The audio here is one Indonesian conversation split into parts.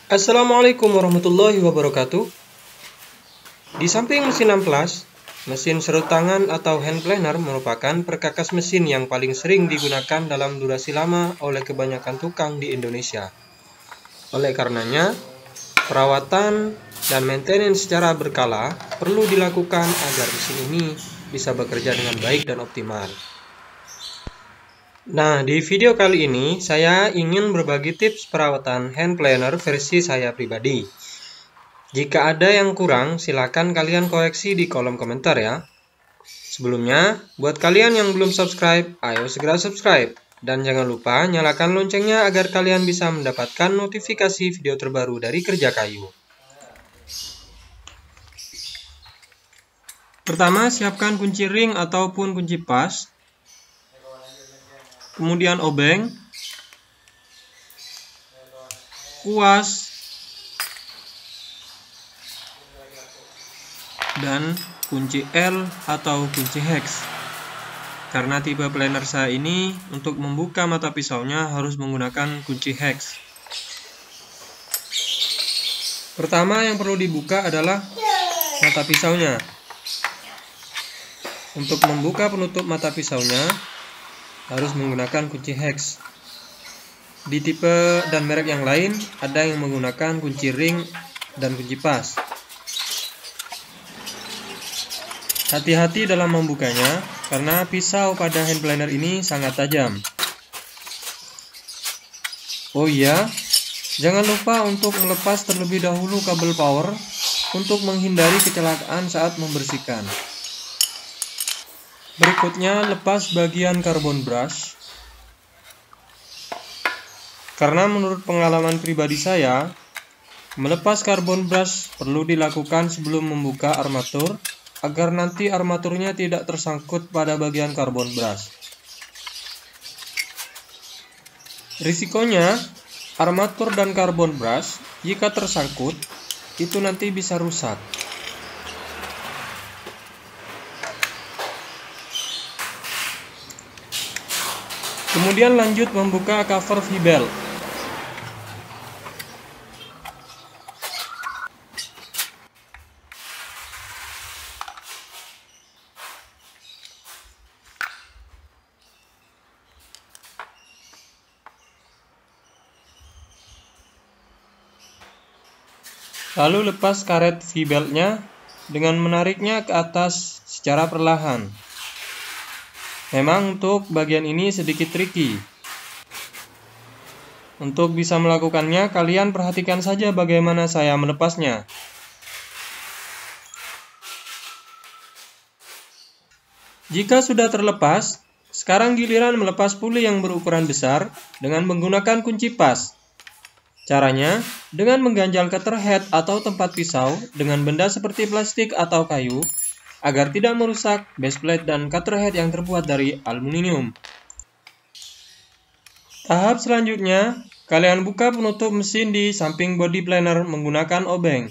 Assalamualaikum warahmatullahi wabarakatuh. Di samping mesin amplas, mesin serut tangan atau hand planer merupakan perkakas mesin yang paling sering digunakan dalam durasi lama oleh kebanyakan tukang di Indonesia. Oleh karenanya, perawatan dan maintenance secara berkala perlu dilakukan agar mesin ini bisa bekerja dengan baik dan optimal. Nah, di video kali ini saya ingin berbagi tips perawatan hand planer versi saya pribadi. Jika ada yang kurang, silakan kalian koreksi di kolom komentar ya. Sebelumnya, buat kalian yang belum subscribe, ayo segera subscribe. Dan jangan lupa nyalakan loncengnya agar kalian bisa mendapatkan notifikasi video terbaru dari Kerja Kayu. Pertama, siapkan kunci ring ataupun kunci pas. Kemudian obeng, kuas, dan kunci L atau kunci hex. Karena tipe planer saya ini untuk membuka mata pisaunya harus menggunakan kunci hex. Pertama yang perlu dibuka adalah mata pisaunya. Untuk membuka penutup mata pisaunya harus menggunakan kunci hex. Di tipe dan merek yang lain ada yang menggunakan kunci ring dan kunci pas. Hati-hati dalam membukanya karena pisau pada hand planer ini sangat tajam. Oh iya, jangan lupa untuk melepas terlebih dahulu kabel power untuk menghindari kecelakaan saat membersihkan. Berikutnya, lepas bagian carbon brush. Karena menurut pengalaman pribadi saya, melepas carbon brush perlu dilakukan sebelum membuka armatur agar nanti armaturnya tidak tersangkut pada bagian carbon brush. Risikonya, armatur dan carbon brush jika tersangkut, itu nanti bisa rusak. Kemudian lanjut membuka cover V-belt. Lalu lepas karet V-beltnya dengan menariknya ke atas secara perlahan. Memang untuk bagian ini sedikit tricky. Untuk bisa melakukannya, kalian perhatikan saja bagaimana saya melepasnya. Jika sudah terlepas, sekarang giliran melepas puli yang berukuran besar dengan menggunakan kunci pas. Caranya, dengan mengganjal cutter head atau tempat pisau dengan benda seperti plastik atau kayu, agar tidak merusak base plate dan cutter head yang terbuat dari aluminium. Tahap selanjutnya, kalian buka penutup mesin di samping body planer menggunakan obeng.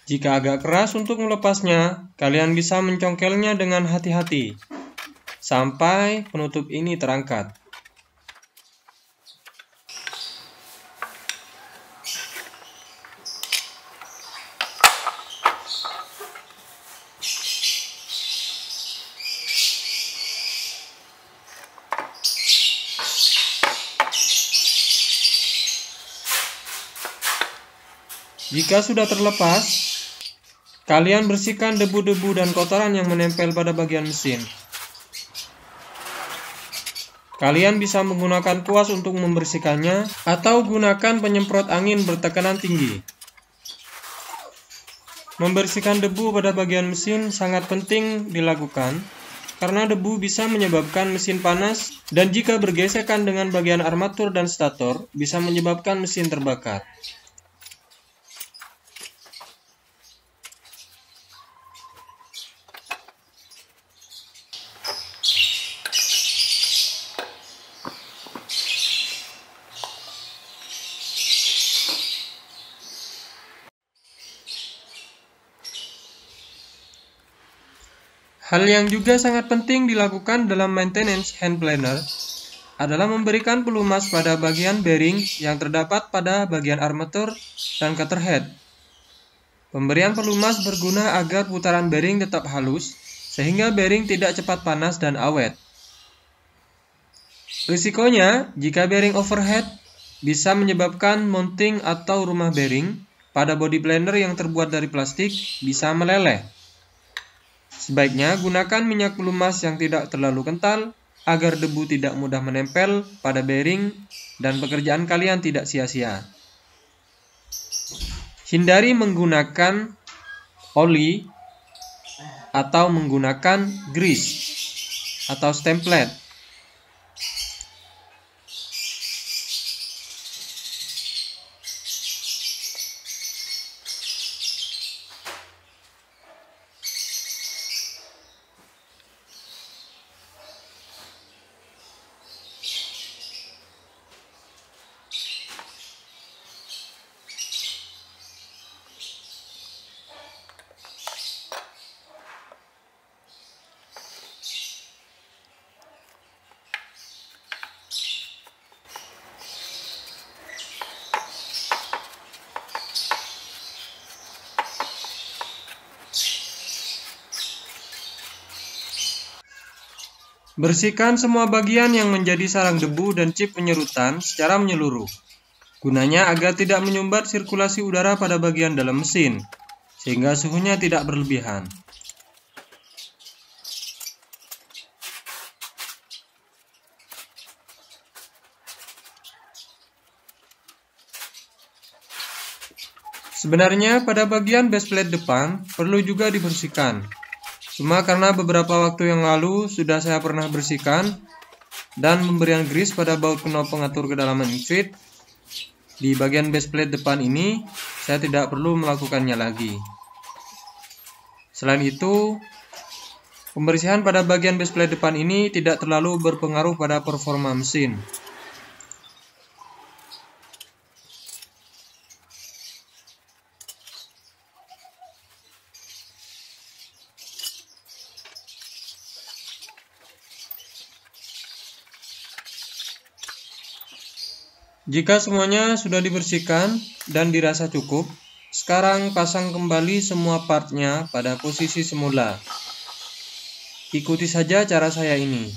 Jika agak keras untuk melepasnya, kalian bisa mencongkelnya dengan hati-hati sampai penutup ini terangkat. Jika sudah terlepas, kalian bersihkan debu-debu dan kotoran yang menempel pada bagian mesin. Kalian bisa menggunakan kuas untuk membersihkannya atau gunakan penyemprot angin bertekanan tinggi. Membersihkan debu pada bagian mesin sangat penting dilakukan karena debu bisa menyebabkan mesin panas dan jika bergesekan dengan bagian armatur dan stator bisa menyebabkan mesin terbakar. Hal yang juga sangat penting dilakukan dalam maintenance hand planer adalah memberikan pelumas pada bagian bearing yang terdapat pada bagian armatur dan cutter head. Pemberian pelumas berguna agar putaran bearing tetap halus, sehingga bearing tidak cepat panas dan awet. Risikonya, jika bearing overhead, bisa menyebabkan mounting atau rumah bearing pada body planer yang terbuat dari plastik bisa meleleh. Sebaiknya gunakan minyak pelumas yang tidak terlalu kental agar debu tidak mudah menempel pada bearing dan pekerjaan kalian tidak sia-sia. Hindari menggunakan oli atau menggunakan grease atau template. Bersihkan semua bagian yang menjadi sarang debu dan chip penyerutan secara menyeluruh. Gunanya agar tidak menyumbat sirkulasi udara pada bagian dalam mesin, sehingga suhunya tidak berlebihan. Sebenarnya pada bagian base plate depan perlu juga dibersihkan. Cuma karena beberapa waktu yang lalu sudah saya pernah bersihkan dan pemberian grease pada baut knob pengatur kedalaman infit di bagian base plate depan ini, saya tidak perlu melakukannya lagi. Selain itu, pembersihan pada bagian base plate depan ini tidak terlalu berpengaruh pada performa mesin. Jika semuanya sudah dibersihkan dan dirasa cukup, sekarang pasang kembali semua partnya pada posisi semula. Ikuti saja cara saya ini.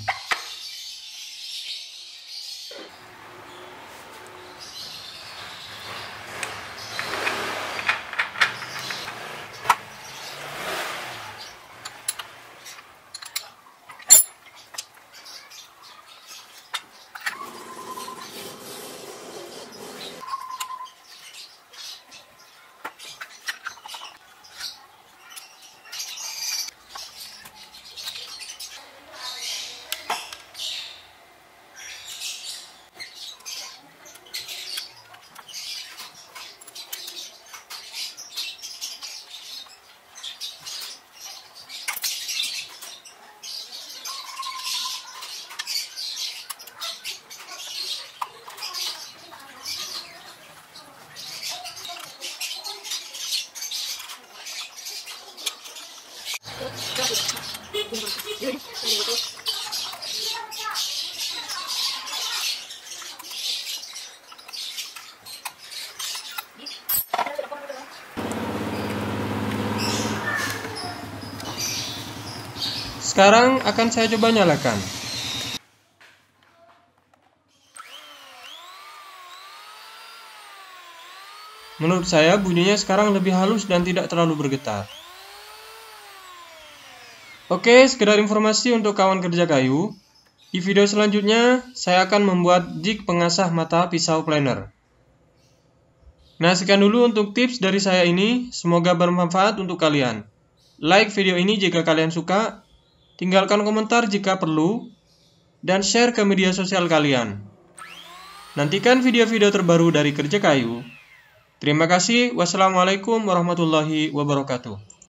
Sekarang akan saya coba nyalakan. Menurut saya bunyinya sekarang lebih halus dan tidak terlalu bergetar. Oke, sekedar informasi untuk kawan kerja kayu. Di video selanjutnya, saya akan membuat jig pengasah mata pisau planer. Nah, sekian dulu untuk tips dari saya ini. Semoga bermanfaat untuk kalian. Like video ini jika kalian suka. Tinggalkan komentar jika perlu. Dan share ke media sosial kalian. Nantikan video-video terbaru dari Kerja Kayu. Terima kasih. Wassalamualaikum warahmatullahi wabarakatuh.